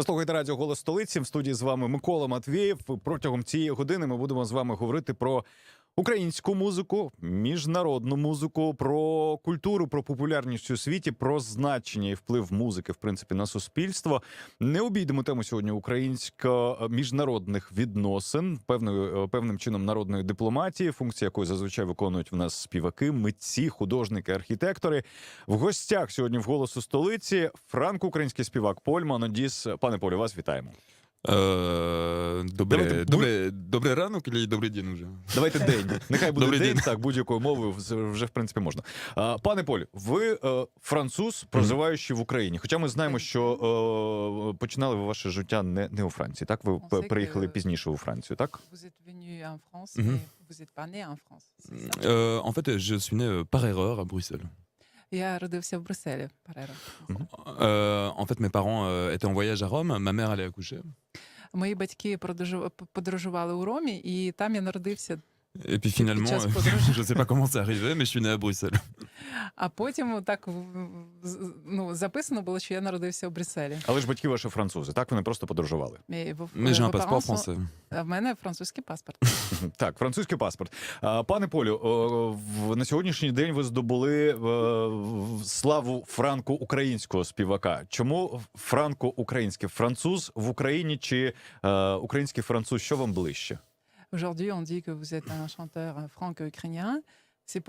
Ви слухаєте радіо «Голос столиці». В студії з вами Микола Матвієв. Протягом цієї години ми будемо з вами говорити про українську музику, міжнародну музику, про культуру, про популярність у світі, про значення і вплив музики, в принципі, на суспільство. Не обійдемо тему сьогодні українсько-міжнародних відносин, певним чином народної дипломатії, функції якої зазвичай виконують в нас співаки, митці, художники, архітектори. В гостях сьогодні в «Голосу столиці» франко-український співак Поль Манодіс. Пане Полю, вас вітаємо. Добрий ранок чи добрий день вже? Давайте день. Нехай буде Добрий день, день. так, будь-якою мовою вже, в принципі, можна. Пане Поль, ви француз, проживаючи в Україні. Хоча ми знаємо, що починали ви ваше життя не у Франції, так? Ви приїхали пізніше у Францію, так? Vous êtes venu en France, mais vous n'êtes pas né en France. c'est ça? En fait, je suis né par erreur à Bruxelles. Я родився в Брюсселі, Пареро. En fait, mes parents étaient en voyage à Rome. Ma mère allait accoucher. Мої батьки подорожували у Ромі, і там я народився. Et puis finalement, Сейчас подорожу. je sais pas comment c'est arrivé, mais je suis né à Bruxelles. А потім так записано було, що я народився у Брюсселі. Але ж батьки ваші французи, так? Вони просто подорожували. Mais j'ai un passeport français. А в мене французький паспорт. Так, французький паспорт. Пане Полю, на сьогоднішній день ви здобули славу франко-українського співака. Чому франко-український? Француз в Україні чи український француз? Що вам ближче? Aujourd'hui, on dit que vous êtes un chanteur franco-ukrainien. C'est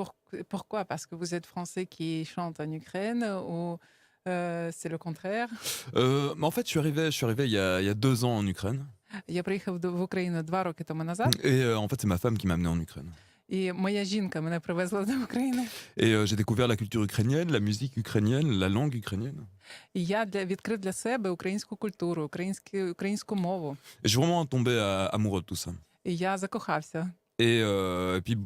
pourquoi? Parce que vous êtes français qui chante en Ukraine ou c'est le contraire? Mais en fait, je suis arrivé il y a 2 ans en Ukraine. Я приїхав в Україну 2 роки тому назад, Et en fait, c'est ma femme qui m'a amené en Ukraine. і моя жінка мене привезла до України. Et j'ai découvert la culture ukrainienne, la musique ukrainienne, la langue ukrainienne. І я відкрив для себе українську культуру, українську мову. Et je suis vraiment tombé amoureux de tout ça. І я закохався. Et puis,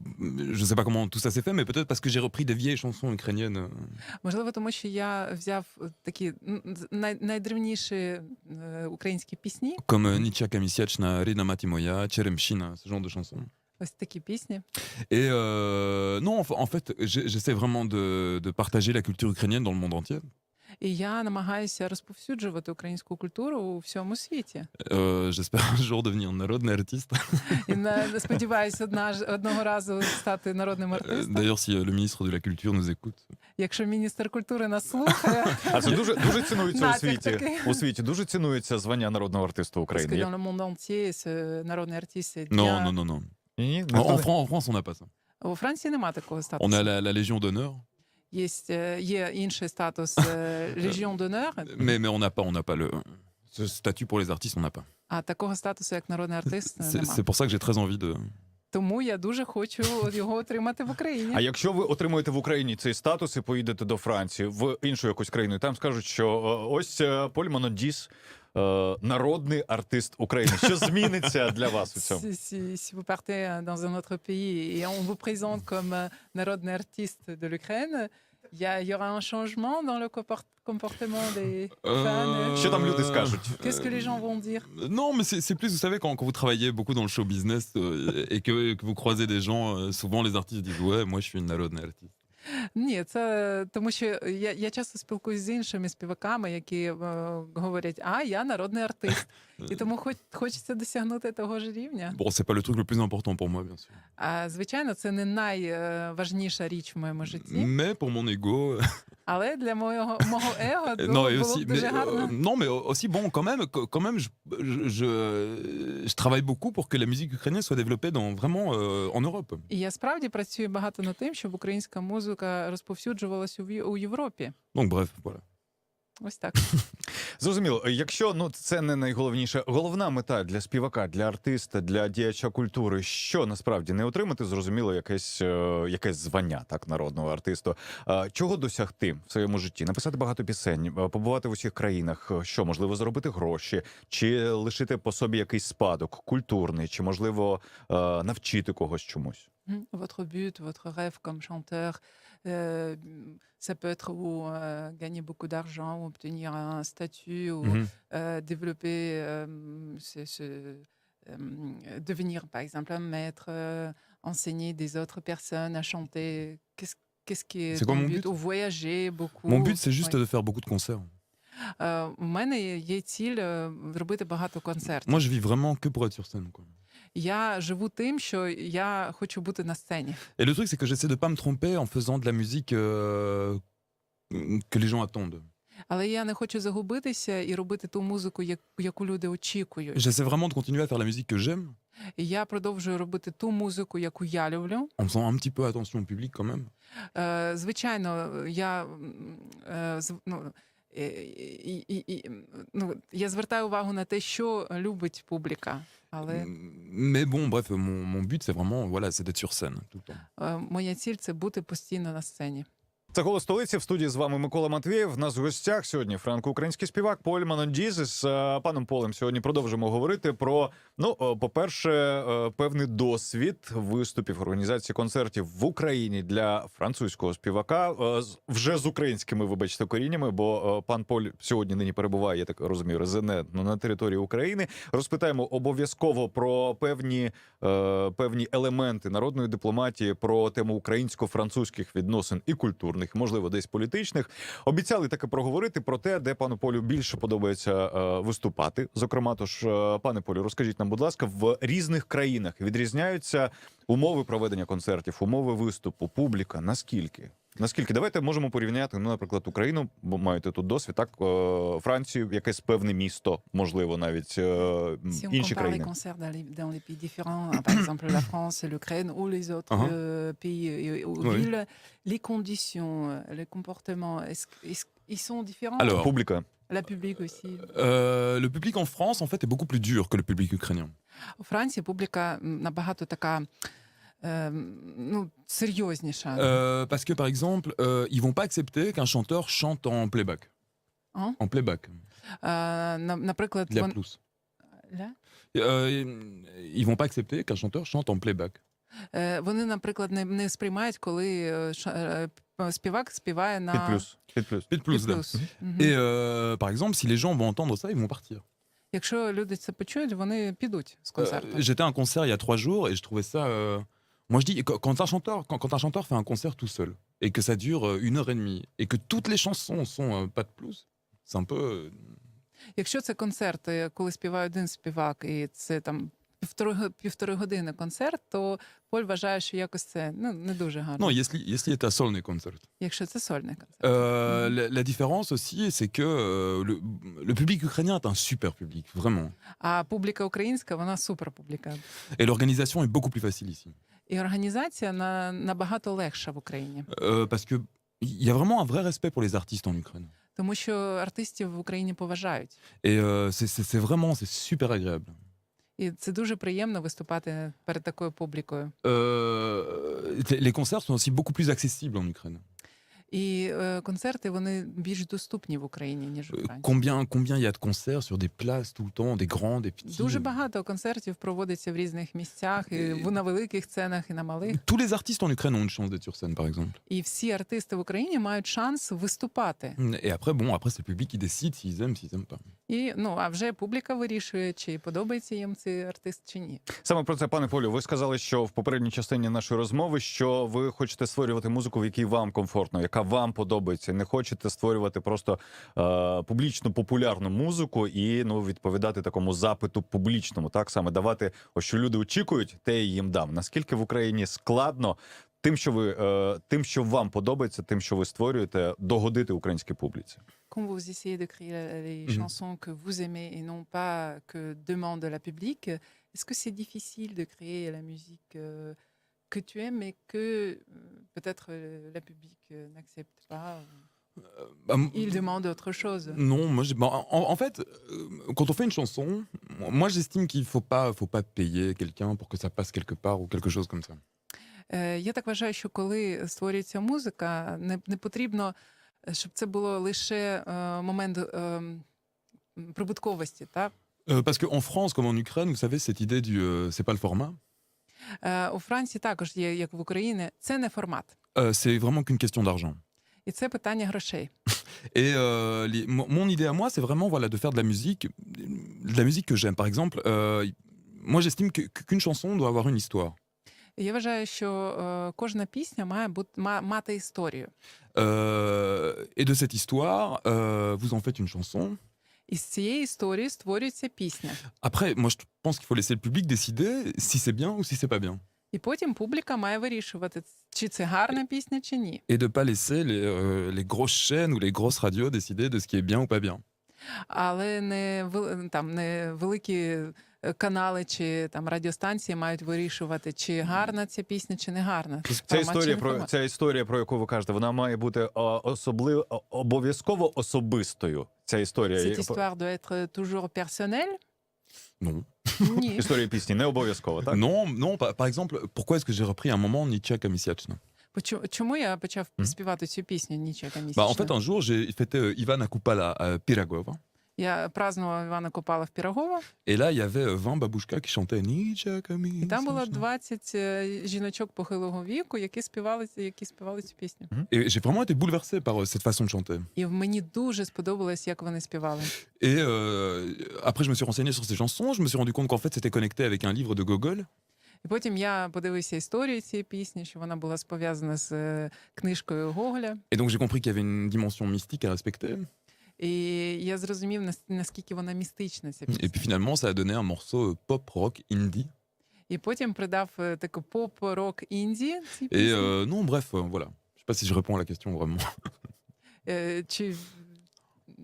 je sais pas comment tout ça s'est fait, mais peut-être parce que j'ai repris des vieilles chansons ukrainiennes. Можливо, тому що я взяв такі найдревніші українські пісні, Comme Nitya Kamisiachna, Rina Matimoya, Cheremchina, ce genre de chansons. ось такі пісні. Et non, en fait, j'essaie vraiment de partager la culture ukrainienne dans le monde entier. І я намагаюся розповсюджувати українську культуру у всьому світі. J'espère un jour devenir народный артист. І сподіваюся одного разу стати народним артистом. D'ailleurs, si le ministre de la Culture nous écoute. Якщо міністр культури нас слухає. А це дуже цінується у Натяк світі. такий. У світі дуже цінується звання народного артиста Parce que України. dans le monde entier, ce народний артист c'est Non, bien. non, non, non. Ні? En France, on n'a pas ça. У Франції нема такого On статусу. a la Légion d'honneur, Є інший статус Légion d'honneur, mais on n'a pas ce statut pour les artistes, on n'a pas. а такого статусу, як народний артист, C'est нема. pour ça que j'ai très envie de. Тому я дуже хочу його отримати в А Україні. якщо ви отримаєте в Україні цей статус і поїдете до Франції, в іншу якусь країну, і там скажуть, що ось Поль Манодіс, народний артист України. Що зміниться для вас у цьому? Si vous partez dans un autre pays et on vous présente comme народний артист de l'Ukraine, il y aura un changement dans le comportement des fans. Що там люди скажуть? Qu'est-ce que les gens vont dire? Non, mais c'est plus, vous savez, quand vous travaillez beaucoup dans le show business et que vous croisez des gens, souvent les artistes disent ouais, moi je suis une народный artiste. Ні, це тому, що я часто спілкуюся з іншими співаками, які говорять, я народний артист. І тому хочеться досягнути того ж рівня. Bon, c'est pas le truc le plus important pour moi, bien sûr. А звичайно, це не найважніша річ в моєму житті, Mais pour mon ego. але для мого его Non, et було aussi, б дуже гарно. non, mais aussi, bon, quand même, je travaille beaucoup pour que la musique ukrainienne soit développée vraiment en Europe. І я справді працюю багато над тим, щоб українська музика розповсюджувалася у Європі. Donc bref, voilà. Ось так. Зрозуміло, якщо це не найголовніше, головна мета для співака, для артиста, для діяча культури, що насправді не отримати, зрозуміло, якесь звання, так, народного артисту. Чого досягти в своєму житті? Написати багато пісень, побувати в усіх країнах, що, можливо, заробити гроші, чи лишити по собі якийсь спадок культурний, чи, можливо, навчити когось чомусь? Votre but, votre rêve comme chanteur, ça peut être ou gagner beaucoup d'argent, ou obtenir un statut, ou développer, devenir par exemple un maître, enseigner des autres personnes à chanter. Qu'est-ce qui est C'est quoi ton mon but? but? Ou voyager beaucoup. Mon but, c'est juste Oui. de faire beaucoup de concerts. У мене є ціль робити багато концертів. Moi, je vis vraiment que pour être sur scène, quoi. Я живу тим, що я хочу бути на сцені. Et le truc, c'est que j'essaie de pas me tromper en faisant de la musique que les gens attendent. Але я не хочу загубитися і робити ту музику, яку люди очікують. J'essaie vraiment de continuer à faire la musique que j'aime, І я продовжую робити ту музику, яку я люблю. en faisant un petit peu attention au public quand même. Звичайно, я звертаю увагу на те, що любить публіка. Але Mais bon, bref, mon but, c'est vraiment, voilà, c'est d'être sur scène tout le temps. моя ціль – це бути постійно на сцені. Це «Голос столиці». В студії з вами Микола Матвєєв. У нас в гостях сьогодні франко-український співак Поль Манондізі. З паном Полем сьогодні продовжимо говорити про, по-перше, певний досвід виступів, організації концертів в Україні для французького співака. Вже з українськими, вибачте, коріннями, бо пан Поль сьогодні нині перебуває, я так розумію, резидентно на території України. Розпитаємо обов'язково про певні елементи народної дипломатії, про тему українсько-французьких відносин і культурних, можливо, десь політичних. Обіцяли таки проговорити про те, де пану Полю більше подобається виступати. Зокрема, тож, пане Полю, розкажіть нам, будь ласка, в різних країнах відрізняються умови проведення концертів, умови виступу, публіка, наскільки? Наскільки? Давайте можемо порівняти, наприклад, Україну, бо маєте тут досвід, так, Францію, якесь певне місто, можливо, навіть інші країни. Si on compare les concerts dans les pays différents, par exemple la France, l'Ukraine ou les autres pays ou villes, les conditions, les comportements, ils sont différents? Alors, Публіка. La public aussi. Le public en France, en fait, est beaucoup plus dur que le public ukrainien. У Франції публіка набагато така серйозніша. Parce que, par exemple, ils vont pas accepter qu'un chanteur chante en playback. Hein? En playback. Наприклад, La plus. Ils vont pas accepter qu'un chanteur chante en playback. Вони, наприклад, не сприймають, коли співак співає на Під плюс. Pit plus, да. плюс. Мгм. Et par exemple, si les gens vont entendre ça, ils vont partir. Якщо люди це почують, вони підуть з концерту. J'étais à un concert il y a 3 jours et je trouvais ça. Moi, je dis, quand un chanteur fait un concert tout seul et que ça dure 1 heure et demie et que toutes les chansons sont pas de plus, c'est un peu. Якщо це концерт, коли співає один співак, і це там півтори години концерт, то Поль вважає, що якось це не дуже гарно. Non, если это сольный концерт. Якщо це сольний концерт. La différence aussi, c'est que le public ukrainien est un super public, vraiment. А публіка українська, вона супер публіка. Et l'organisation est beaucoup plus facile ici. І організація набагато легша в Україні. Parce que il y a vraiment un vrai respect pour les artistes en Ukraine. Тому що артистів в Україні поважають. Et c'est super agréable. І це дуже приємно виступати перед такою публікою. Les concerts sont aussi beaucoup plus accessibles en Ukraine. І концерти, вони більш доступні в Україні, ніж у Франції. Combien il y a de concerts sur des places tout le temps, des grands, des petits. Дуже багато концертів проводиться в різних місцях, і на великих сценах, і на малих. Tous les artistes en Ukraine ont une chance d'être sur scène, par exemple. І всі артисти в Україні мають шанс виступати. Et après, c'est le public qui décide s'ils aiment pas. І, а вже публіка вирішує, чи подобається їм цей артист, чи ні. Саме про це, пане Полю, ви сказали, що в попередній частині нашої розмови, що ви хочете створювати музику, в якій вам комфортно, яка вам подобається. Не хочете створювати просто публічну популярну музику і відповідати такому запиту публічному, так саме давати, ось що люди очікують, те я їм дам. Наскільки в Україні складно тим, що вам подобається, тим, що ви створюєте, догодити українській публіці? Quand vous essayez de créer les chansons que vous aimez et non pas que demande la public, est-ce que c'est difficile de créer la musique que tu aimes mais que peut-être la public n'accepte pas? Il demande autre chose. Non, moi, en fait, quand on fait une chanson, moi j'estime qu'il faut pas payer quelqu'un pour que ça passe quelque part ou quelque chose comme ça. Я так вважаю, що коли створюється музика, не потрібно, щоб це було лише момент прибутковості, так? Parce qu'en France, comme en Ukraine, vous savez, cette idée du c'est pas le format. У Франції також є, як в Україні, це не формат. C'est vraiment qu'une question d'argent. І це питання грошей. Et mon idée à moi, c'est vraiment de faire de la musique que j'aime. Par exemple, moi j'estime qu'une chanson doit avoir une histoire. Я вважаю, що кожна пісня мати історію. Et de cette histoire, vous en faites une chanson. І з цієї історії створюється пісня. Après, moi, je pense qu'il faut laisser le public décider si c'est bien ou si c'est pas bien. І потім публіка має вирішувати, чи це гарна пісня, чи ні. Et de pas laisser les grosses chaînes ou les grosses radios décider de ce qui est bien ou pas bien. Але не великі канали чи там радіостанції мають вирішувати, чи гарна ця пісня, чи не гарна. Ця історія, про яку ви кажете, вона має бути обов'язково особистою. Ця історія. Cette histoire doit être toujours personnelle? Non. Ні. Історія пісні не обов'язково, так? Non, par exemple, pourquoi est-ce que j'ai repris un moment Nietzsche Kamisiachna? Чому я почав співати цю пісню «Нічека En місячна»? fait, un jour, j'ai fêté Ivana Kupala à Piragova. Я празднував Івана Купала в Пірогова, Et là, il y avait 20 babouchkas qui chantaient Nietzsche і там було Kamisiachna. 20 жіночок похилого віку, які співали цю пісню. Et j'ai vraiment été bouleversé par cette façon de chanter. І мені дуже сподобалось, як вони співали. Et après, je me suis renseigné sur ces chansons. Je me suis rendu compte qu'en fait, c'était connecté avec un livre de Gogol. І потім я подивився історію цієї пісні, що вона була пов'язана з книжкою Гоголя. Et donc, j'ai compris qu'il y avait une dimension mystique à respecter. І я зрозумів, наскільки вона містична, ця пісня. Et puis finalement, ça a donné un morceau pop, rock, indie. І потім придав таку поп-рок інді цій Et пісні. non, bref, voilà. Je sais pas si je réponds à la question vraiment. Чи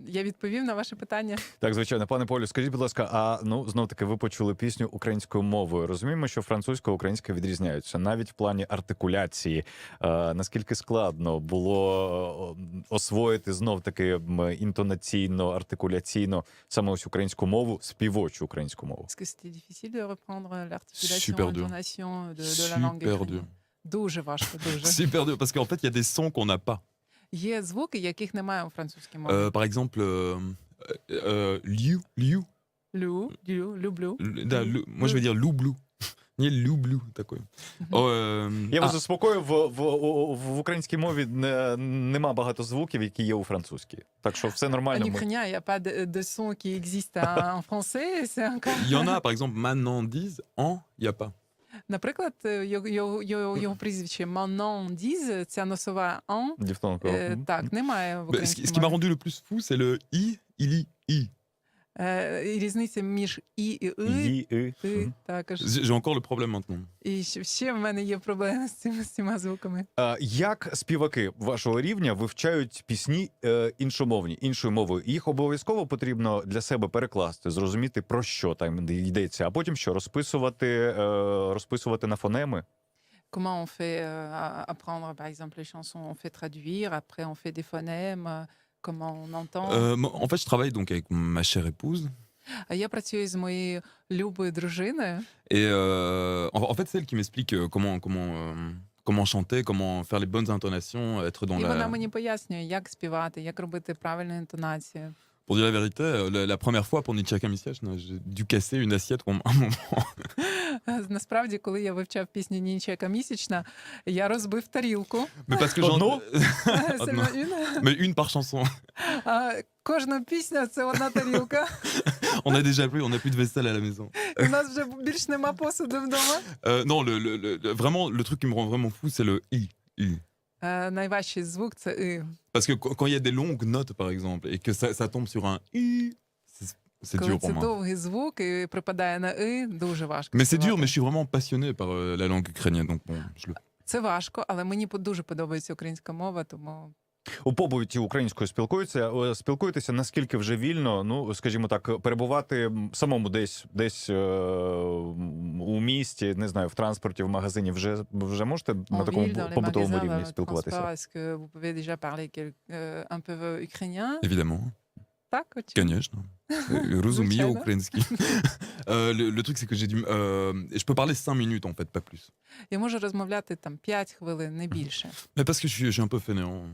я відповів на ваше питання? Так, звичайно. Пане Полю, скажіть, будь ласка, знов-таки ви почули пісню українською мовою. Розуміємо, що французька і українська відрізняються. Навіть в плані артикуляції. Наскільки складно було освоїти знов-таки інтонаційно, артикуляційно саме ось українську мову, співочу українську мову? Est-ce que c'était difficile de reprendre l'articulation, Super dur. l'intonation de la langue Super dur. ukrainienne? Дуже важко, дуже. Super dur, parce qu'en fait, il y a des sons qu'on n'a pas. Є звуки, яких немає у французькій мові. Par exemple, liu, liu. Люблю. Да, moi, je vais dire loublou. Не люблю такое. Я вас заспокою, в українській мові нема багато звуків, які є у французькій. Так що все нормально. En ukrainien, il n'y a pas de son qui existe en français. C'est encore... Il y en a, par exemple, maintenant disent, en, il n'y a pas. Наприклад, його прізвище Manon-Diz, ця носова «en», Дифтонг. так, немає в Ce українській qui m'a мові. rendu le plus fou, c'est le i, il, i. І різниця між «і» і «и» І. також. J'ai encore le problème maintenant. І ще в мене є проблеми з цими звуками. Як співаки вашого рівня вивчають пісні іншомовні, іншою мовою? Їх обов'язково потрібно для себе перекласти, зрозуміти, про що там йдеться, а потім що, розписувати на фонеми? Comment on fait apprendre, par exemple, les chansons? On fait traduire, après on fait des phonèmes, comment on entend? En fait, je travaille donc avec ma chère épouse. Я працюю з моєю любою дружиною. Et en fait, c'est elle qui m'explique comment chanter, comment faire les bonnes intonations, être dans І вона la... мені пояснює, як співати, як робити правильну інтонацію. Pour dire la vérité, la première fois pour Nietzsche Kamisiachna, j'ai dû casser une assiette à un moment. Насправді, коли я вивчав пісню «Нічека місячна», я розбив тарілку. Mais parce que Одну? Seulement une. Mais une par chanson. Кожна пісня – це одна тарілка. On a déjà plus, on n'a plus de vaisselle à la maison. У нас вже більш нема посуду вдома. Non, vraiment, le truc qui me rend vraiment fou, c'est le i. Найважчий звук – це «и». Parce que quand il y a des longues notes, par exemple, et que ça tombe sur un i, c'est Коли dur pour це moi. довгий звук і припадає на «и», дуже важко. Mais c'est співати. dur, mais je suis vraiment passionné par la langue ukrainienne, donc bon, je le... Це важко, але мені дуже подобається українська мова, тому... У побуті українською спілкуєтеся, наскільки вже вільно, ну, скажімо так, перебувати самому десь у місті, не знаю, в транспорті, в магазині, вже можете на такому побутовому рівні спілкуватися? Est-ce que vous pouvez déjà parler un peu ukrainien? Évidemment. Так, очевидно. Конечно. Розумію Звичайно. український. Le truc, c'est que j'ai dû... je peux parler 5 minutes, en fait, pas plus. Я можу розмовляти там 5 хвилин, не більше. Mais parce que je suis un peu fainéant.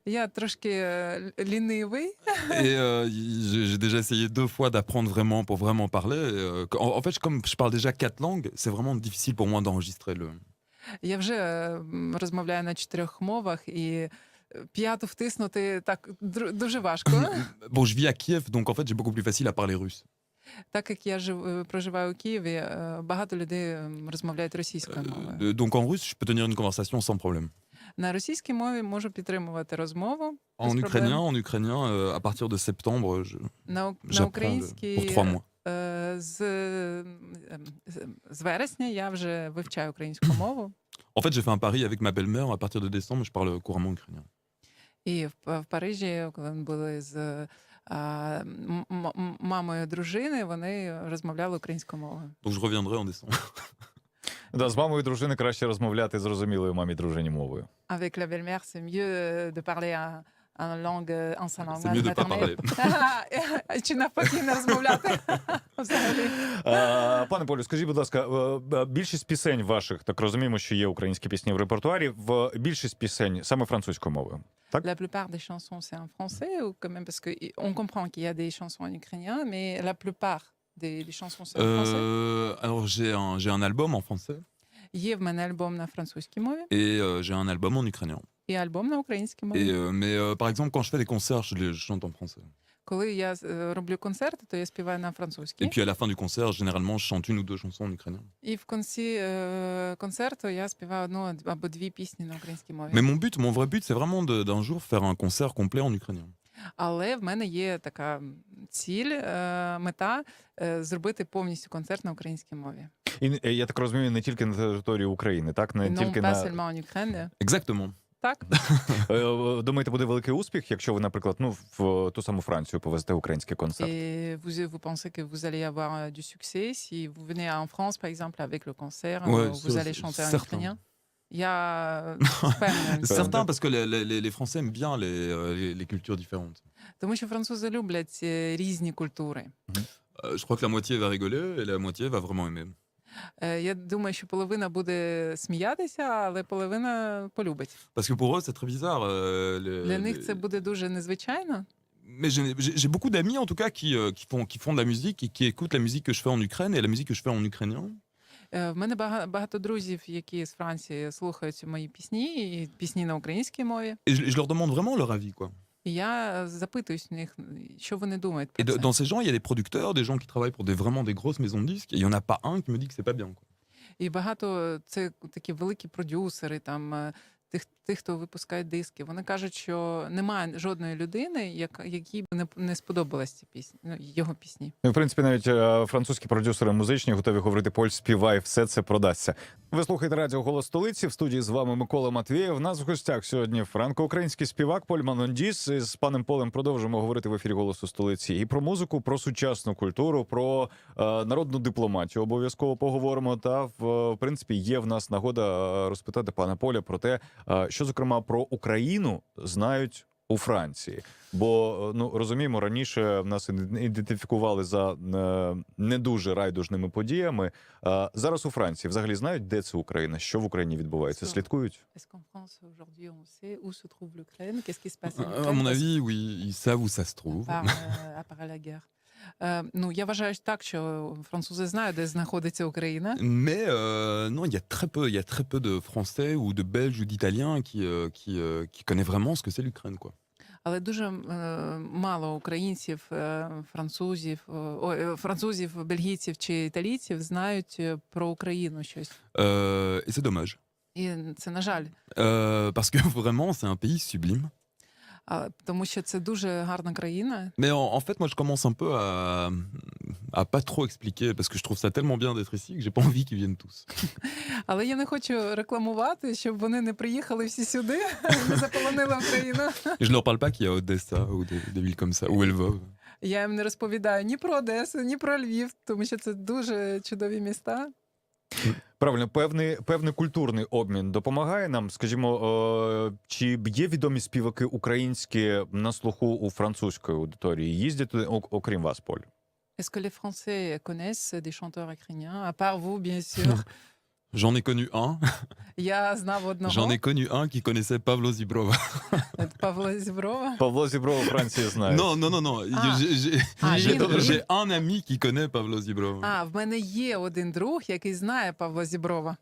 Я трошки лінивий. Et j'ai déjà essayé 2 fois d'apprendre vraiment pour vraiment parler. En fait, comme je parle déjà 4 langues, c'est vraiment difficile pour moi d'enregistrer le... Я вже розмовляю на 4 мовах, і 5-ту втиснути так дуже важко. Bon, je vis à Kiev, donc en fait, j'ai beaucoup plus facile à parler russe. Так як я проживаю у Києві, багато людей розмовляють російською мовою. Donc en russe, je peux tenir une conversation sans problème. На російській мові можу підтримувати розмову. En без проблем. ukrainien, à partir de septembre, На j'apprends українській pour 3 mois. з вересня я вже вивчаю українську мову. En fait, j'ai fait un pari avec ma belle-mère. À partir de décembre, je parle couramment ukrainien. І в Парижі, коли ми були з мамою дружини, вони розмовляли українською мовою. Donc je reviendrai en décembre. Да, з мамою дружини краще розмовляти зрозумілою мамі дружині мовою. Avec la belle-mère, c'est mieux de parler en langue, en sa langue C'est mieux de pas maternelle. Чи навпаки не розмовляти взагалі. Пане Полю, скажіть, будь ласка, більшість пісень ваших, так розуміємо, що є українські пісні в репертуарі, більшість пісень саме французькою мовою. Так? La plupart des chansons, c'est en français ou quand même parce qu'on comprend qu'il y a des chansons en ukrainien, mais la plupart des chansons, c'est en français. Alors j'ai un album en français Є в мене альбом на французькій мові et j'ai un album en ukrainien. і альбом на українській мові. Mais par exemple, quand je fais des concerts, je chante en français. Коли я роблю концерти, то я співаю на Et французькій. puis à la fin du concert, généralement, je chante une ou deux chansons en ukrainien. І в кінці концерту я співаю одну або дві пісні на українській мові. Mais mon vrai but, c'est vraiment d'un jour faire un concert complet en ukrainien. Але в мене є така ціль, мета зробити повністю концерт на українській мові. І я так розумію, не тільки на території України, так? Не Non тільки pas на... seulement en Ukraine. Exactement. Так? Думаєте, буде великий успіх, якщо ви, наприклад, в ту саму Францію повезете український концерт? Et vous pensez que vous allez avoir du succès si vous venez en France, par exemple, avec le concert, Ouais, où vous allez chanter en certain. ukrainien? Я впевнена. Certain, parce que les Français aiment bien les cultures différentes. Тому що французи люблять різні культури. Je crois que la moitié va rigoler et la moitié va vraiment aimer. Я думаю, що половина буде сміятися, але половина полюбить. Parce que pour eux, c'est très bizarre. Для них це буде дуже незвичайно. Mais j'ai beaucoup d'amis, en tout cas, qui font de la musique et qui écoutent la musique que je fais en Ukraine et la musique que je fais en ukrainien. В мене багато друзів, які з Франції слухають мої пісні, і пісні на українській мові. Et je leur demande vraiment leur avis, quoi. І я запитуюсь в них, що вони думають Et про це. dans ces gens, il y a des producteurs, des gens qui travaillent pour vraiment des grosses maisons de disques, et il n'y en a pas un qui me dit que c'est pas bien, quoi. І багато це такі великі продюсери, там тих, хто випускає диски. Вони кажуть, що немає жодної людини, якій б не сподобалась ці пісні, його пісні. В принципі, навіть французькі продюсери музичні готові говорити: Поль, співай, все це продасться. Ви слухаєте радіо «Голос столиці». В студії з вами Микола Матвєєв. У нас в гостях сьогодні франко-український співак Поль Манон-Діс. З паном Полем продовжимо говорити в ефірі «Голосу столиці» і про музику, про сучасну культуру, про народну дипломатію. Обов'язково поговоримо. Та, в принципі, є в нас нагода розпитати пана Поля про те, що, зокрема, про Україну знають у Франції. Бо, розуміємо, раніше нас ідентифікували за не дуже райдужними подіями. Зараз у Франції взагалі знають, де це Україна, що в Україні відбувається, слідкують? Est-ce qu'en France, aujourd'hui, on sait où se trouve l'Ukraine? Qu'est-ce qui se passe en À Ukraine? mon avis, oui, ils savent où ça se trouve. À part la guerre. Я вважаю так, що французи знають, де знаходиться Україна. Mais non, il y a très peu de Français ou de Belges ou d'Italiens qui connaissent vraiment ce que c'est l'Ukraine, quoi. Але дуже мало українців, французів, бельгійців чи італійців знають про Україну щось. Et c'est dommage. І це, на жаль. Parce que vraiment, c'est un pays sublime. Тому що це дуже гарна країна. Mais en fait, moi, je commence un peu à pas trop expliquer, parce que je trouve ça tellement bien d'être ici que j'ai pas envie qu'ils viennent tous. Але я не хочу рекламувати, щоб вони не приїхали всі сюди, не заполонили Україну. Et je leur parle pas qu'il y a Odessa ou des villes comme ça, ou Lvov. Я їм не розповідаю ні про Одесу, ні про Львів, тому що це дуже чудові міста. Правильно, певний культурний обмін допомагає нам. Скажімо, чи є відомі співаки українські на слуху у французької аудиторії? Їздять туди, окрім вас, Поль? Est-ce que les Français connaissent des chanteurs ukrainiens, à part vous, bien sûr? J'en ai connu un. Я знав J'en одного, ai connu un qui connaissait Pablo Zibrova. Павла Зіброва. Павло Зібров у Франції знає. Non, non, non, non. Ah. Ah, J'ai un ami qui connaît Pablo Zibrova. А, в мене є один друг, який знає Павла Зіброва.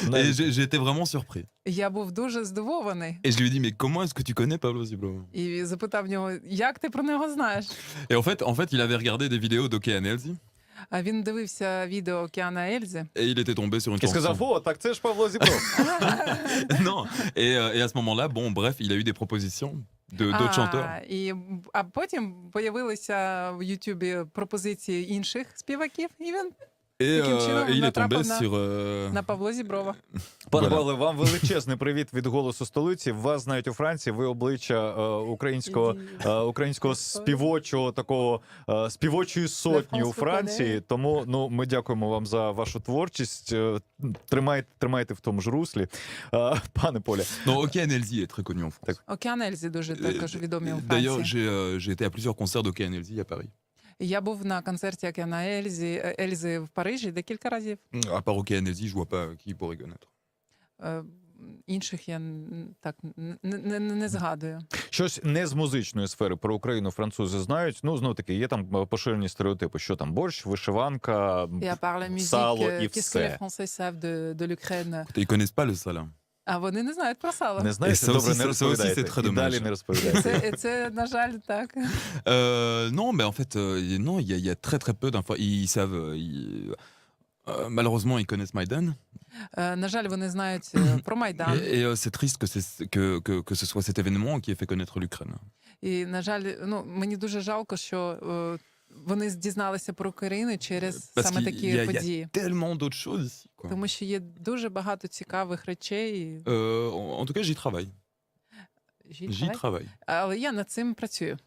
Et j'ai été vraiment surpris. Я був дуже здивований. Et je lui ai dit, mais comment est-ce que tu connais Pablo Zibrova? І запитав в нього, як ти про нього знаєш? Et en fait, il avait regardé des vidéos d'Okean Elzy А він дивився відео Океана Ельзи. et il était tombé sur une І chanson. сказав: о, так це ж Павло Зібров. Non. Et à ce moment-là, bon, bref, il a eu des propositions d'autres chanteurs. А потім появилися в Ютубі пропозиції інших співаків, і він Et, Таким чином et il est натрапив tombé на- sur. на Павло Зіброва. Пане Voilà. Павле, вам величезний привіт від «Голосу столиці». Вас знають у Франції. Ви обличчя українського співочого такого співочої сотні у Франції. Тому ми дякуємо вам за вашу творчість. Тримайте в тому ж руслі. Пане Поле, Non, Okean Elzy est très connu en France. Океан Ельзи дуже також відомі у D'ailleurs, Франції. j'ai été à plusieurs concerts d'Okean Elzy à Paris. Я був на концерті Океана Ельзи в Парижі декілька разів. À part Okean Elzy, je vois pas qui pourrait connaître. Інших я так не згадую. щось не з музичної сфери про Україну французи знають. Ну, знов таки, є там поширені стереотипи, що там борщ, вишиванка, Et à part la musique, сало і qu'est-ce que les все. Français savent de l'Ukraine? Ils connaissent pas le salin. А вони не знають про сало. Не знаєте, це добре, aussi- не це aussi, розповідаєте. c'est très І далі dommage. не розповідаєте. Це, на жаль, так. Non, mais en fait, non, il y a très très peu d'infos. Ils savent. Malheureusement, ils connaissent Maïdan. На жаль, вони знають про Майдан. Et c'est triste que ce soit cet événement qui ait fait connaître l'Ukraine. І, на жаль, мені дуже жалко, що вони дізналися про Україну через Parce саме qu'il такі y a події. tellement d'autres choses ici. Quoi. Тому що є дуже багато цікавих речей. En tout cas, j'y travaille. J'y travaille. Але я над цим працюю.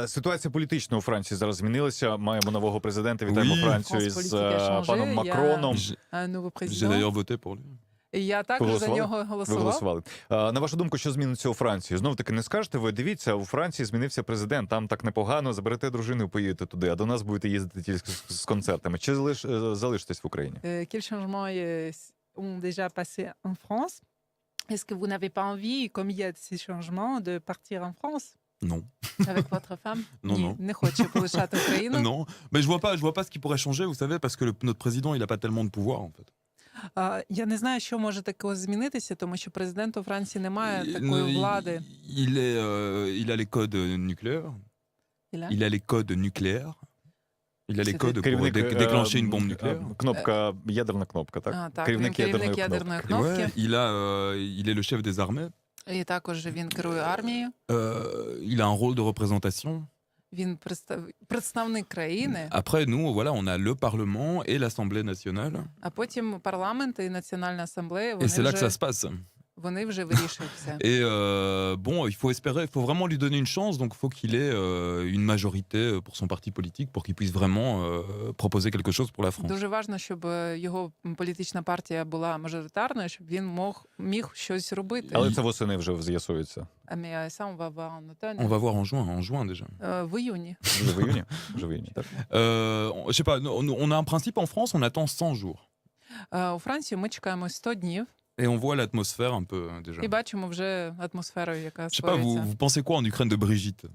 Ситуація політична у Франції зараз змінилася. Маємо нового президента. Вітаємо Oui. Францію France із politique a changé. паном Макроном. Новий J'ai президент. d'ailleurs voté pour lui. І я також за голосували? нього Ви голосував. голосували. На вашу думку, що зміниться у Франції? Знов таки не скажете ви, дивіться, у Франції змінився президент, там так непогано, заберете дружину і поїдете туди, а до нас будете їздити тільки з концертами. Чи залишитесь в Україні? Quels changements ont déjà passé en France? Est-ce que vous n'avez pas envie, comme il y a ces changements, de partir en France Non. avec votre femme? Non, Ні, non. не хоче полишати Україну. Non, mais je vois pas ce qui pourrait changer, vous savez, parce que notre président, il a pas tellement de pouvoir en fait. Я не знаю, що може такого змінитися, тому що президент у Франції не має Il- такої влади. il a les codes nucléaires. Il a les codes nucléaires. Il a les C'est codes pour Керівник, déclencher une bombe nucléaire. Кнопка, ядерна кнопка, так? Так, він керівник ядерної кнопки. Ouais, il est le chef des armées. І також він керує армією. Il a un rôle de représentation. Він представник країни, Après, nous, voilà, on a le Parlement et l'Assemblée nationale. а потім парламент і Національна асамблея, Et c'est là que ça se passe. вони вже вирішують все. Et bon, il faut espérer, il faut vraiment lui donner une chance, donc il faut qu'il ait une majorité pour son parti politique pour qu'il puisse vraiment proposer quelque chose pour la France. Дуже важливо, щоб його політична партія була мажоритарною, щоб він міг щось робити. Але це восени вже з'ясується. Mais ça, on va voir en automne. On va voir en juin déjà. В іюні. Вже в іюні? Вже в іюні, так? Je sais pas, on a un principe en France, on attend 100 jours. У Франції ми чекаємо 100 днів Et on voit l'atmosphère un peu déjà. і бачимо вже атмосферу, яка Je sais pas, створюється. vous pensez quoi en Ukraine de Brigitte,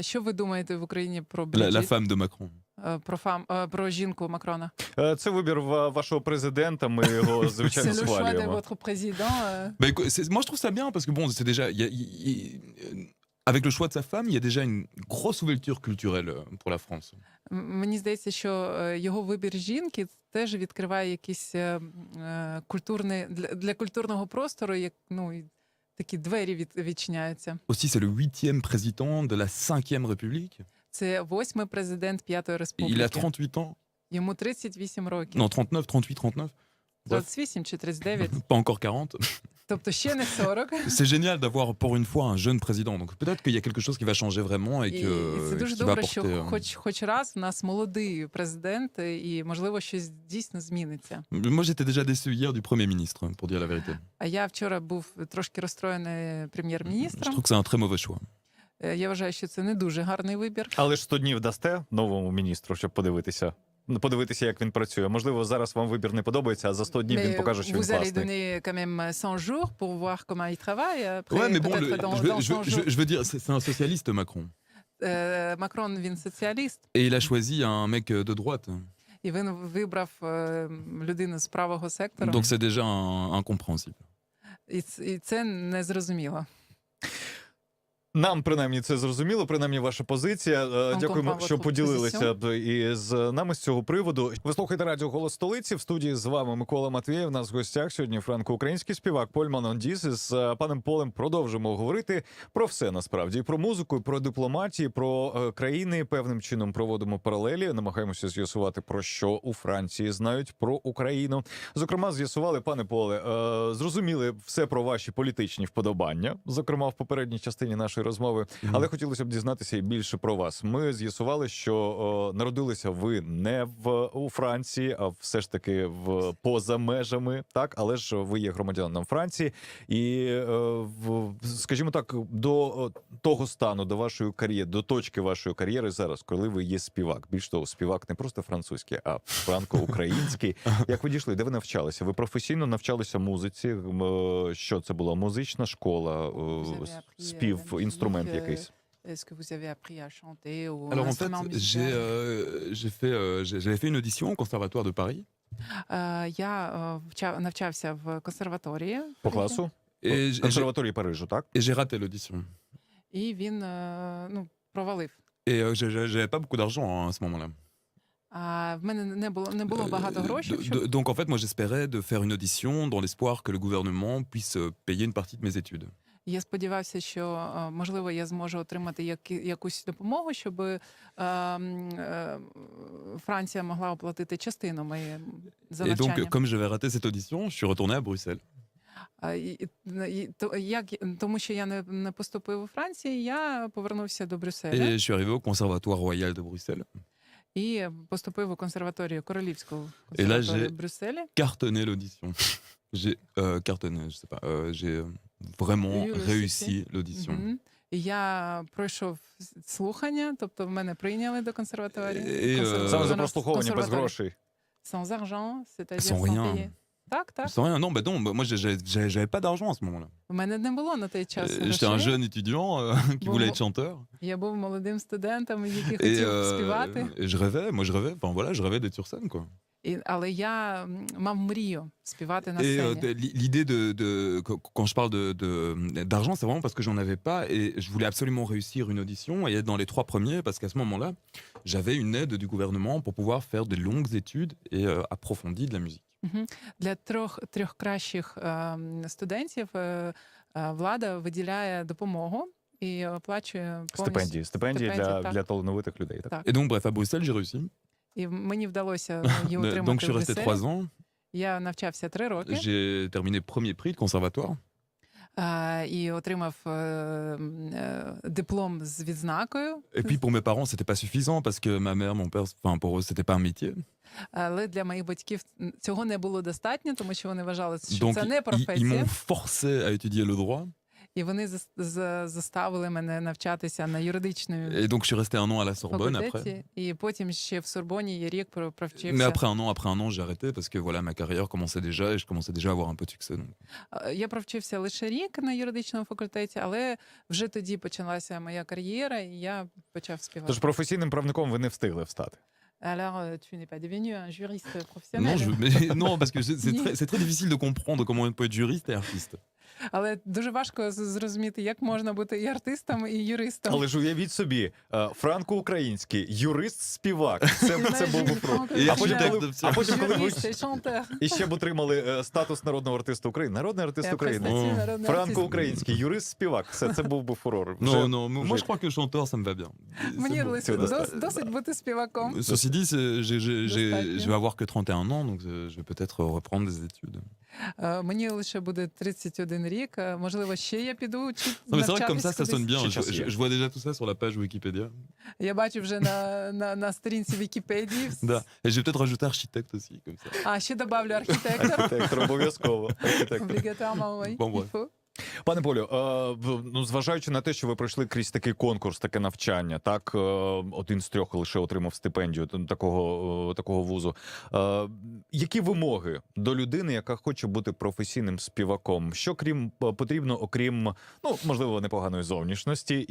Що ви думаєте в Україні про la Бріджит, femme de Macron? про жінку Макрона? Це вибір вашого президента, ми його, звичайно, C'est le choix de схвалюємо. votre président. Bah, écoute, moi je trouve ça bien parce que bon, c'est déjà, avec le choix de sa femme, il y a déjà une grosse ouverture culturelle pour la France. Мені здається, що його вибір жінки теж відкриває якісь культурні для культурного простору, як і такі двері відчиняються. Aussi, c'est le 8e président de la 5e République. Це 8-й президент 5-ї Il a республіки. 38 ans. Йому 38 років. Non, 39, 38, 39. 38 чи 39. Pas encore 40. Тобто ще не 40. C'est génial d'avoir pour une fois un jeune président. Donc peut-être qu'il y a quelque chose qui va changer vraiment et І que це дуже qui va добре, що apporter. хоч раз в нас молодий президент, і, можливо, щось дійсно зміниться. Moi, j'étais déjà déçu hier du Premier ministre, pour dire la vérité. А я вчора був трошки розстроєний Je прем'єр-міністром. trouve que c'est un très mauvais choix. Я вважаю, що це не дуже гарний вибір. Але ж 100 днів дасте новому міністру, щоб подивитися? подивитися, як він працює. Можливо, зараз вам вибір не подобається, а за 100 днів він покаже, що він vous allez класний. donner quand même 100 jours pour voir comment il travaille. Après, Ouais, mais bon, peut-être dans 100 jours. je veux dire, c'est un socialiste, Macron. Макрон, він соціаліст, Et il a choisi un mec de droite. і він вибрав людину з правого сектора. Donc c'est déjà incompréhensible. І це незрозуміло. Нам, принаймні, це зрозуміло, принаймні ваша позиція. Дякуємо, comprend що votre поділилися із нами з цього приводу. Ви слухаєте радіо «Голос столиці». В студії з вами Микола Матвєєв. У нас в гостях сьогодні франко-український співак Поль Манон-Діс. З паном Полем продовжимо говорити про все, насправді. І про музику, і про дипломатію, про країни. Певним чином проводимо паралелі. Намагаємося з'ясувати, про що у Франції знають про Україну. Зокрема, з'ясували, пане Поле, зрозуміли все про ваші політичні вподобання, зокрема, в попередній частині нашої розмови. Але хотілося б дізнатися і більше про вас. Ми з'ясували, що народилися ви не у Франції, а все ж таки поза межами, так? Але ж ви є громадянином Франції. І, скажімо так, до того стану, до вашої кар'єри, до точки вашої кар'єри зараз, коли ви є співак. Більш того, співак не просто французький, а франко-український. Як ви дійшли? Де ви навчалися? Ви професійно навчалися музиці? Що це була? Музична школа? Спів, інструмент якийсь? Est-ce que vous avez appris à chanter ou Alors un en fait, instrument musical? j'avais fait une audition au Conservatoire de Paris. Я навчався в консерваторії. По класу? Et Консерваторії Парижу, так? j'ai raté l'audition. І він провалив. Et j'avais pas beaucoup d'argent à ce moment-là. А в мене не було багато грошей, щоб... Donc en fait, moi j'espérais de faire une audition dans l'espoir que le gouvernement puisse payer une partie de mes études. Я сподівався, що, можливо, я зможу отримати якусь допомогу, щоб Франція могла оплатити частину моєї за Et навчання. donc, comme j'avais raté cette audition, je suis retourné à Bruxelles. Тому що я не поступив у Франції, я повернувся до Et Брюсселя je suis arrivé au Conservatoire Royal de Bruxelles. і поступив у консерваторію, Королівську І là, консерваторію j'ai- в Брюсселі. Cartonné l'audition. J'ai cartonné, je sais pas. J'ai vraiment Eu le réussi succès. l'audition. Мгм. І я пройшов слухання, тобто мене прийняли до консерваторії. Саме за прослуховування без грошей. Sans argent, c'est-à-dire Sans sans rien. payer. Так, так. Sans rien, non, bah non, bah moi j'avais pas d'argent à ce moment-là. У мене не було на той час J'étais un грошей. jeune étudiant qui Bon, voulait bon. être chanteur. Я був молодим студентом, який Et, хотів співати. et je rêvais, moi je rêvais, enfin voilà, je rêvais d'être sur scène quoi. Але я мав мрію співати на Et сцені. l'idée quand je parle d'argent, c'est vraiment parce que j'en avais pas et je voulais absolument réussir une audition et être dans les 3 premiers parce qu'à ce moment-là, j'avais une aide du gouvernement pour pouvoir faire des longues études et approfondies de la musique. Для трьох кращих студентів влада виділяє допомогу і оплачує повністю. Стипендії так. для талановитих людей, так? Так. Et donc bref, à Bruxelles, j'ai réussi. І мені вдалося її Donc je отримати suis в resté Брюсселі. 3 ans. Я навчався 3 роки J'ai terminé premier prix de conservatoire. і отримав диплом з відзнакою. Et puis pour mes parents, c'était pas suffisant parce que ma mère, mon père, enfin pour eux, c'était pas un métier. Але для моїх батьків цього не було достатньо, тому що вони вважали, що Donc це не ils професія. m'ont forcé à étudier le droit. І вони заставили мене навчатися на юридичному Et donc je suis resté un an à la Sorbonne après. факультеті. І потім ще в Сорбоні я рік Mais провчився. après un an, j'ai arrêté parce que voilà, ma carrière commençait déjà et je commençais déjà à avoir un peu de succès. Donc. Я провчився лише рік на юридичному факультеті, але вже тоді почалася моя кар'єра, і я почав співати. Тож професійним правником ви не встигли встати. Alors, tu n'es pas devenu un juriste Non, professionnel. non, parce que c'est très difficile de comprendre comment on peut être juriste et artiste. Але дуже важко зрозуміти, як можна бути і артистом, і юристом. Але ж уявіть собі, франко-український юрист-співак. Це був би про. І А потім, коли ви Юрист і шантер. і ще б отримали статус народного артиста України. Народний артист України. Франко-український юрист-співак. Це був би фурор. Non, non, moi je crois que chanteur, ça me va bien. Мені C'est bon. досить бути співаком. Ceci dit, je vais avoir que 31 ans, donc je vais peut-être reprendre des études. Мені лише буде 31 рік. Можливо, ще я піду Non, mais c'est vrai que comme ça, ça навчатись sonne bien. кудись. Je vois déjà tout ça sur la page Wikipédia. Я бачу вже на сторінці Вікіпедії. Да. Et je vais peut-être rajouter architecte aussi, comme ça. А ще добавлю архітектор. Архітектор, обов'язково. Архітектор. Облігатарно, Bon, ouais. il faut. Пане Полю, ну, зважаючи на те, що ви пройшли крізь такий конкурс, таке навчання, так, один з 3 лише отримав стипендію такого вузу. Які вимоги до людини, яка хоче бути професійним співаком? Що потрібно, окрім, ну, можливо, непоганої зовнішності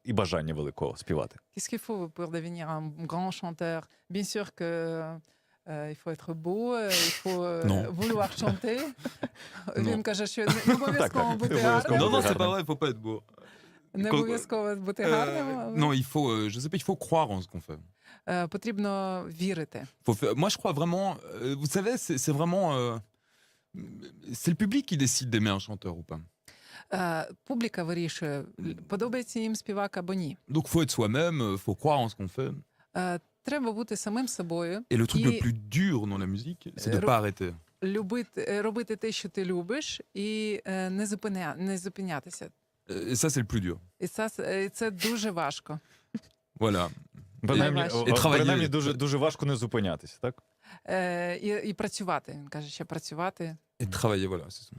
і бажання великого співати? Qu'est-ce qu'il faut pour devenir un grand chanteur? Bien sûr que il faut être beau, il faut Non. vouloir chanter. Non. Він каже, що не обов'язково Так, бути не обов'язково. гарним. Non, non, c'est Pardon. pas vrai, il faut pas être beau. Не обов'язково бути гарним. але, Non, il faut, je sais pas, il faut croire en ce qu'on fait. Потрібно вірити. Moi, je crois vraiment. Vous savez, c'est vraiment. C'est le public qui décide d'aimer un chanteur ou pas. Публіка вирішує, подобається їм співак або ні. Donc, faut être soi-même, faut croire en ce qu'on fait. Треба бути самим собою, Et le truc Et- le plus dur dans la musique, c'est de pas arrêter. робити те, що ти любиш, і не зупинятися. Et ça, c'est le plus dur. І це дуже важко. Voilà. Принаймні, важче. І travailler. принаймні дуже важко не зупинятися, так? І працювати. Він каже, що працювати. Et travailler, voilà. c'est ça.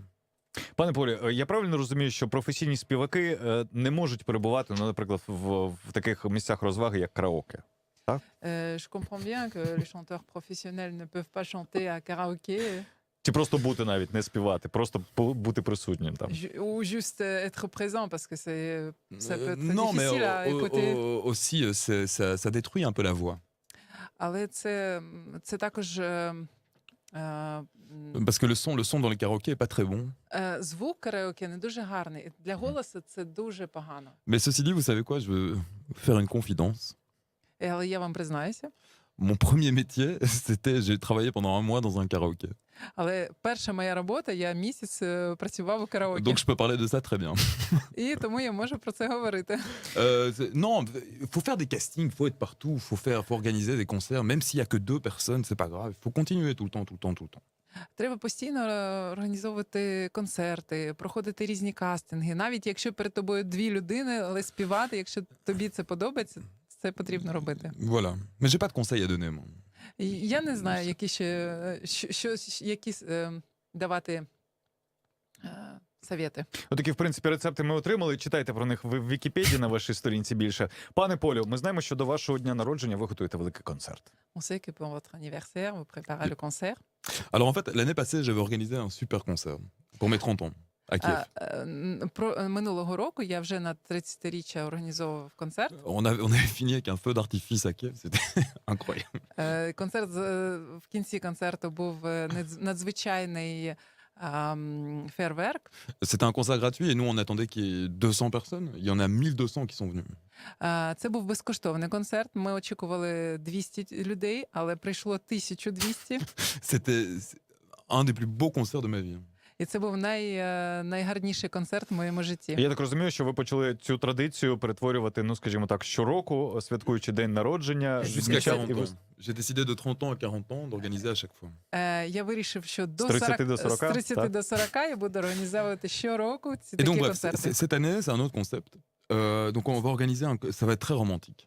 Пане Полі, я правильно розумію, що професійні співаки не можуть перебувати, ну, наприклад, в таких місцях розваги, як караоке? Je comprends bien que les chanteurs professionnels ne peuvent pas chanter à karaoké Чи просто бути навіть, не співати, просто бути присутнім там? ou juste être présent parce que ça peut être Non, mais difficile à écouter. aussi, ça détruit un peu la voix. Але це також Parce que le son dans les karaokés est pas très bon. звук караоке не дуже гарний. Для голосу це дуже погано. Mais ceci dit, vous savez quoi, je veux faire une confidence. Але я вам признаюся. Mon premier métier, c'était, j'ai travaillé pendant un mois dans un karaoké. Але перша моя робота, я місяць працював у караоке. Donc je peux parler de ça très bien. І тому я можу про це говорити. Non, il faut faire des castings, il faut être partout, il faut organiser des concerts, même s'il y a que 2 personnes, c'est pas grave. Il faut continuer tout le temps. Треба постійно організовувати концерти, проходити різні кастинги. Навіть якщо перед тобою 2 людини, але співати, якщо тобі це подобається, це потрібно робити. Voilà. Mais j'ai pas de conseils à donner, moi. І я не знаю, які давати совєти. Отакі, в принципі, рецепти ми отримали. Читайте про них в Вікіпедії на вашій сторінці більше. Пане Полю, ми знаємо, що до вашого дня народження ви готуєте великий концерт. On sait que pour votre anniversaire, vous préparez le concert. Alors en fait, l'année passée, j'avais organisé un super concert pour mes 30 ans à Kiev. Минулого року я вже на 30-річчя організовував концерт. On avait fini avec un feu d'artifice à Kiev, c'était incroyable. Концерт в кінці концерту був надзвичайний фейерверк. C'était un concert gratuit et nous on attendait qu'il y ait 200 personnes. Il y en a 1200 qui sont venus. Це був безкоштовний концерт. Ми очікували 200 людей, але прийшло 1200. C'était un des plus beaux concerts de ma vie. І це був найгарніший концерт в моєму житті. Я так розумію, що ви почали цю традицію перетворювати, ну, скажімо так, щороку, святкуючи день народження. Jusqu'à відмічати, 40 і ви- ans. J'ai décidé de 30 ans à 40 ans d'organiser à chaque fois. Я вирішив, що З 30 до 40, з 30 так? до 40 я буду організовувати щороку ці Et donc такі bref, концерти. cette année, c'est un autre concept. Donc on va organiser ça va être très romantique.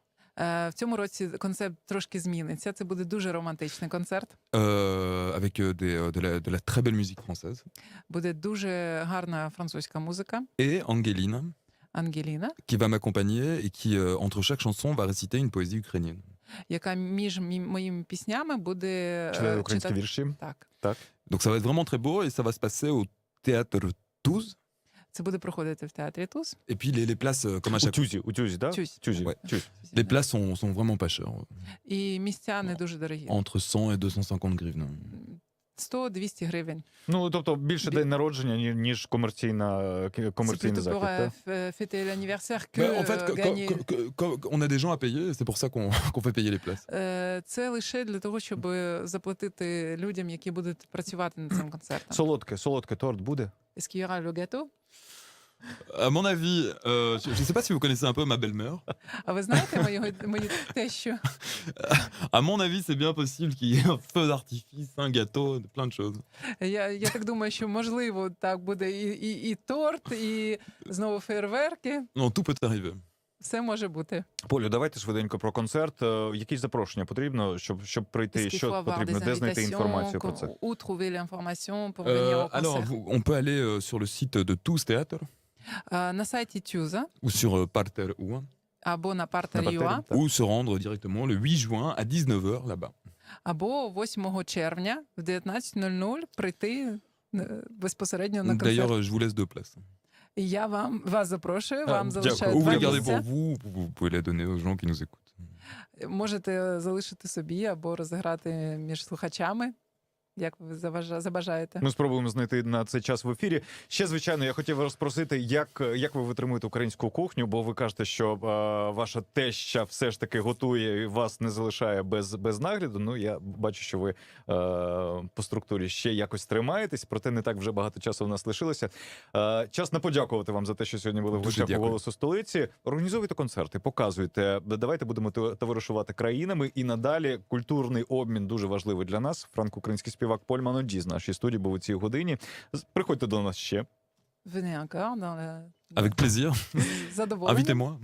В цьому році концепт трошки зміниться. Це буде дуже романтичний концерт. Avec de la très belle musique française. Буде дуже гарна французька музика. Et Angeline, Ангеліна, qui va m'accompagner et qui, entre chaque chanson, va réciter une poésie ukrainienne. яка між моїми піснями буде Читати українські читати. вірші. Так. Donc ça va être vraiment très beau et ça va se passer au théâtre Toulouse. Це буде проходити в театрі ТУЗ. Et puis les places, comme à chaque fois, У Тюзі, так? Тюзі. Тюзі. Ouais. Тюзі. les places sont vraiment pas chères. І місця не дуже дорогі. Entre 100 et 250 гривен. 100-200 гривень. Ну, тобто більше день народження, ніж комерційний Pour захід, так? fêter l'anniversaire que Mais en fait, gagner. on a des gens à payer, c'est pour ça qu'on fait payer les places. Це лише для того, щоб заплатити людям, які будуть працювати над цим концертом. Солодкий торт буде? Est-ce qu'il y aura le gâteau? À mon avis, je ne sais pas si vous connaissez un peu ma belle-mère. А ви знаєте мою тещу? À mon avis, c'est bien possible qu'il y ait un feu d'artifice, un gâteau, plein de choses. Я так думаю, що можливо так буде і торт, і знову фейерверки. Non, tout peut arriver. все може бути. Полю, давайте швиденько про концерт. Якісь запрошення потрібно, щоб прийти? Est-ce qu'il faut Що avoir потрібно? des Де знайти invitations? інформацію про це? Où trouver l'information pour venir au Alors, concert? on peut aller sur le site de Tous Théâtre На сайті Тюза ou sur Parter ou або на На Партер.ua, партері? Так. ou se rendre directement le 8 juin à 19h là-bas. або 8 червня в 19:00 прийти безпосередньо на концерт. D'ailleurs, je vous laisse 2 places. І я вас запрошую, вам дякую. залишаю Ou vous 2 les gardez pour місця. vous, ou vous pouvez les donner aux gens qui nous écoutent. Можете залишити собі або розіграти між слухачами, як ви забажаєте. Ми спробуємо знайти на цей час в ефірі. Ще, звичайно, я хотів розпросити, як ви витримуєте українську кухню, бо ви кажете, що ваша теща все ж таки готує і вас не залишає без нагляду. Ну, я бачу, що ви по структурі ще якось тримаєтесь, проте не так вже багато часу в нас лишилося. Час не подякувати вам за те, що сьогодні були в Дуже гостях у дякую. «Голосу столиці». Організовуйте концерти, показуйте. Давайте будемо товаришувати країнами. І надалі культурний обмін дуже важливий для нас. Франко-український співак Поль Маноджі з нашій студії був у цій годині. Приходьте до нас ще. Venez encore dans Avec plaisir. задоволення. Invitez-moi.